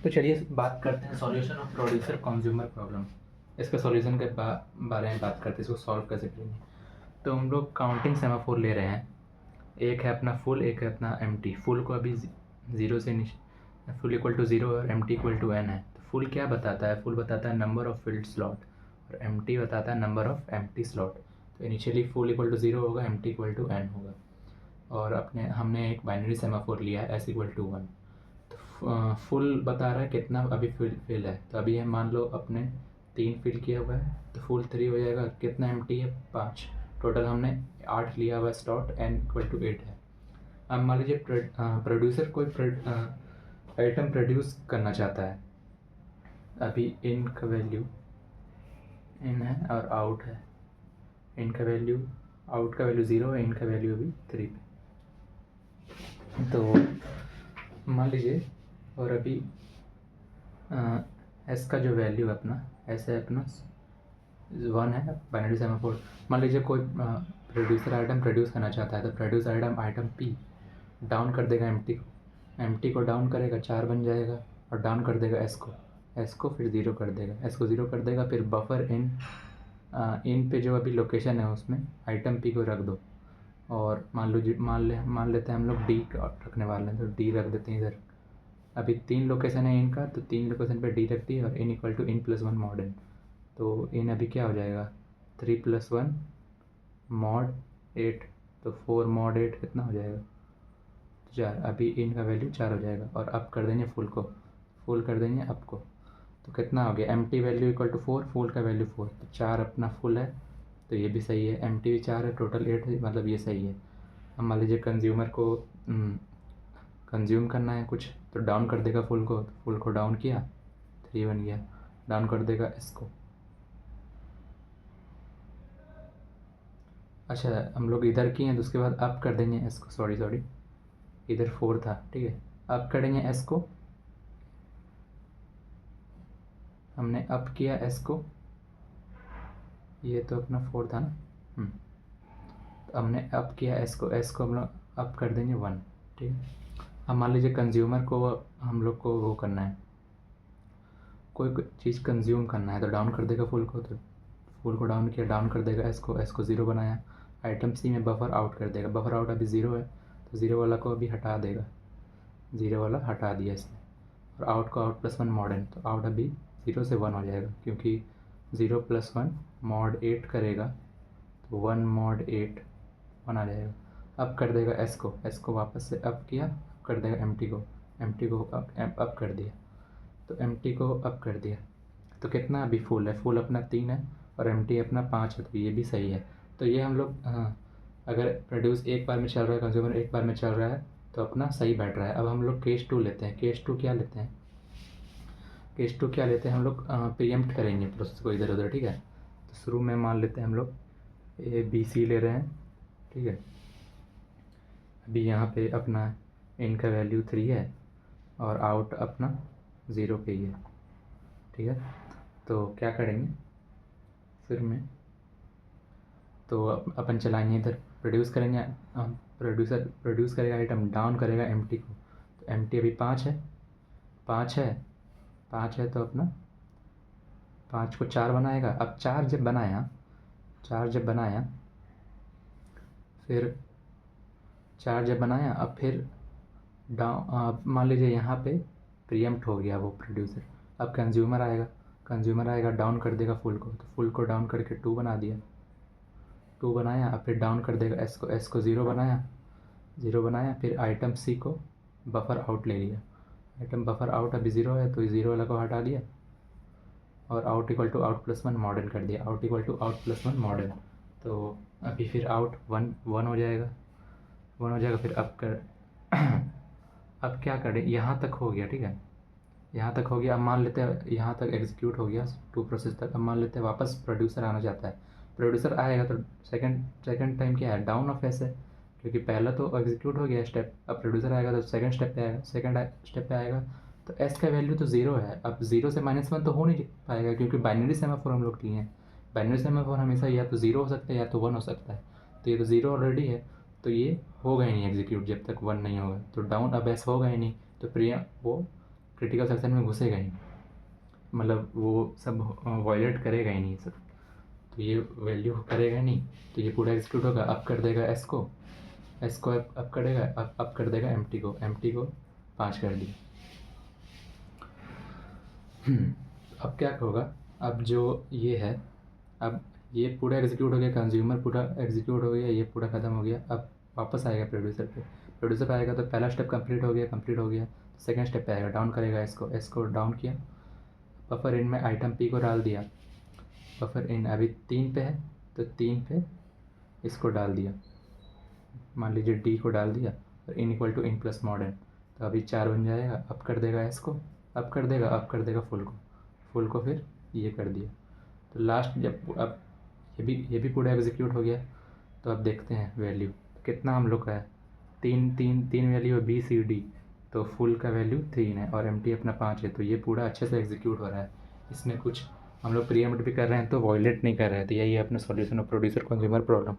तो चलिए बात करते हैं solution of producer consumer problem. इसके सॉल्यूशन के बारे में बात करते हैं, इसको सॉल्व कैसे करेंगे। तो हम लोग काउंटिंग सेमाफोर ले रहे हैं, एक है अपना फुल, एक है अपना एम्प्टी। फुल को अभी ज़ीरो से फुल इक्वल टू ज़ीरो और एम्प्टी इक्वल टू एन है। तो फुल क्या बताता है? फुल बताता है नंबर ऑफ फिल्ड स्लॉट और एम्प्टी बताता है नंबर ऑफ एम्प्टी स्लॉट। तो initially full equal to zero होगा, एम्प्टी इक्वल टू एन होगा। और हमने एक बाइनरी सेमाफोर लिया है s equal to one. Full बता रहा है कितना अभी फिल है। तो अभी हम मान लो अपने 3 फिल किया हुआ है, तो फुल 3 हो जाएगा। कितना एम्प्टी है? 5। टोटल हमने 8 लिया हुआ है स्लॉट, एन इक्वल टू 8 है। अब मान लीजिए प्रोड्यूसर कोई आइटम प्रोड्यूस करना चाहता है। अभी इन का वैल्यू इन है और आउट है। इन का वैल्यू, आउट का वैल्यू 0 है, इन का वैल्यू अभी 3 पे। तो मान लीजिए, और अभी एस का जो वैल्यू है अपना, एस है अपना 1 है, बाइनरी सेमाफोर। मान लीजिए कोई प्रोड्यूसर आइटम प्रोड्यूस करना चाहता है, तो प्रोड्यूस आइटम पी डाउन कर देगा एम्प्टी को डाउन करेगा, 4 बन जाएगा, और डाउन कर देगा एस को फिर 0 कर देगा, एस को 0 कर देगा। फिर बफर इन पे जो अभी लोकेशन है उसमें आइटम पी को रख दो। और मान लेते हैं हम लोग डी रखने वाले हैं, तो डी रख देते हैं इधर। अभी 3 लोकेशन है इनका, तो 3 लोकेशन पे डी रखती है, और इन equal to in plus 1 mod n. तो इन अभी क्या हो जाएगा? 3 + 1 मॉड 8। तो 4 मॉड 8 कितना हो जाएगा? 4। अभी इन का वैल्यू 4 हो जाएगा, और अप कर देंगे फुल कर देंगे अप को। तो कितना हो गया? Empty value equal to 4, full का वैल्यू 4। तो 4 अपना फुल है, तो ये भी सही है। एम्प्टी भी 4 है, टोटल 8 है, मतलब ये सही है। अब मान लीजिए कंज्यूमर को कंज्यूम करना है कुछ, तो डाउन कर देगा फुल को। तो फुल को डाउन किया, 3 बन गया। डाउन कर देगा इसको। अच्छा, हम लोग इधर किए हैं, तो उसके बाद अप कर देंगे एस को। सॉरी, इधर 4 था, ठीक है। अप करेंगे एस को, हमने अप किया एस को, ये तो अपना 4 था ना। तो हमने अप किया एस को हम लोग अप कर देंगे 1, ठीक है। अब मान लीजिए कंज्यूमर को हम लोग को वो करना है, कोई चीज़ कंज्यूम करना है, तो डाउन कर देगा फुल को। तो फुल को डाउन किया, डाउन कर देगा एस को 0 बनाया। आइटम सी में बफर आउट कर देगा। बफर आउट अभी 0 है, तो 0 वाला को अभी हटा देगा, 0 वाला हटा दिया इसने। और आउट को आउट प्लस 1 मॉड इन। तो आउट अभी 0 से 1 हो जाएगा, क्योंकि 0 + 1 मॉड 8 करेगा, तो 1 मॉड 8 1 आ जाएगा। अब कर देगा एस को वापस से अप किया, अब कर देगा एम्प्टी को अप कर दिया। तो एम्प्टी को अप कर दिया, तो कितना अभी फुल है? फुल अपना 3 है, और एम्प्टी अपना 5 है, तो ये भी सही है। तो ये हम लोग अगर प्रोड्यूस एक बार में चल रहा है, कंज्यूमर एक बार में चल रहा है, तो अपना सही बैठ रहा है। अब हम लोग केस 2 लेते हैं। केस 2 क्या लेते हैं? हम लोग प्रीएम्प्ट करेंगे प्रोसेस को इधर उधर, ठीक है। तो शुरू में मान लेते हैं हम लोग ए बी सी ले रहे हैं, ठीक है। अभी यहाँ पे अपना इन का वैल्यू 3 है, और आउट अपना 0 पे ही है, ठीक है। तो क्या करेंगे फिर में, तो अपन चलाएंगे इधर, प्रोड्यूस करेंगे। प्रोड्यूस करेगा आइटम, डाउन करेगा एम्प्टी को। तो एम्प्टी अभी 5 है, 5 है, तो अपना 5 को 4 बनाएगा। अब 4 जब बनाया, फिर 4 जब बनाया, अब फिर डाउन, मान लीजिए यहाँ पे प्रीएम्प्ट हो गया वो प्रोड्यूसर। अब कंज्यूमर आएगा, डाउन कर देगा फुल को। तो फुल को डाउन करके 2 बना दिया, 2 बनाया। अब फिर डाउन कर देगा एस को 0 बनाया। फिर आइटम सी को बफर आउट ले लिया। आइटम बफर आउट अभी 0 है, तो 0 वाला को हटा दिया, और out equal to out plus 1 model कर दिया। Out equal to out plus 1 model. तो अभी फिर आउट 1 हो जाएगा। फिर अब क्या करें? यहाँ तक हो गया, ठीक है। यहाँ तक हो गया। अब मान लेते हैं यहाँ तक एग्जीक्यूट हो गया 2 प्रोसेस तक। अब मान लेते हैं वापस प्रोड्यूसर आना चाहता है। प्रोड्यूसर आएगा तो सेकंड टाइम क्या है? डाउन ऑफ एस है, क्योंकि पहला तो एग्जीक्यूट हो गया स्टेप। अब प्रोड्यूसर आएगा तो सेकंड स्टेप पे आएगा। तो एस का वैल्यू तो 0 है। अब 0 से -1 तो हो नहीं पाएगा, क्योंकि बाइनरी सेमाफोर हम लोग लिए हैं। बाइनरी सेमाफोर हमेशा या तो 0 हो सकता है या तो 1 हो सकता है। तो ये तो 0 ऑलरेडी है, तो ये होगा ही नहीं एग्जीक्यूट जब तक 1 नहीं होगा। तो डाउन अब एस होगा ही नहीं, तो प्रिया वो क्रिटिकल सेक्शन में घुसेगा ही, मतलब वो सब वायलेट करेगा ही नहीं सब, तो ये वैल्यू करेगा नहीं, तो ये पूरा एग्जीक्यूट होगा। अब कर देगा एस को अब करेगा, अब कर देगा एम्प्टी को 5 कर दिया। अब क्या होगा, अब जो ये है, अब ये पूरा एग्जीक्यूट हो गया, कंज्यूमर पूरा एग्जीक्यूट हो गया, ये पूरा ख़त्म हो गया। अब वापस आएगा प्रोड्यूसर पे आएगा, तो पहला स्टेप कंप्लीट हो गया। सेकंड स्टेप पे आएगा, डाउन करेगा एस को डाउन किया, बफर इन में आइटम पी को डाल दिया। बफर इन अभी 3 पे है, तो 3 पे इसको डाल दिया, मान लीजिए डी को डाल दिया, और इन equal to in plus modern, तो अभी 4 बन जाएगा। अब कर देगा एस को, अब कर देगा फुल को फिर ये कर दिया। तो लास्ट जब अब ये भी पूरा एग्जीक्यूट हो गया, तो अब देखते हैं वैल्यू कितना हम लोग का है। तीन वैल्यू है बी सी डी, तो फुल का वैल्यू 3 है और एम्प्टी अपना 5 है, तो ये पूरा अच्छे से एग्जीक्यूट हो रहा है। इसमें कुछ हम लोग प्रीएम्प्ट भी कर रहे हैं तो वॉयलेट नहीं कर रहे हैं। तो यही है अपना solution of producer consumer problem.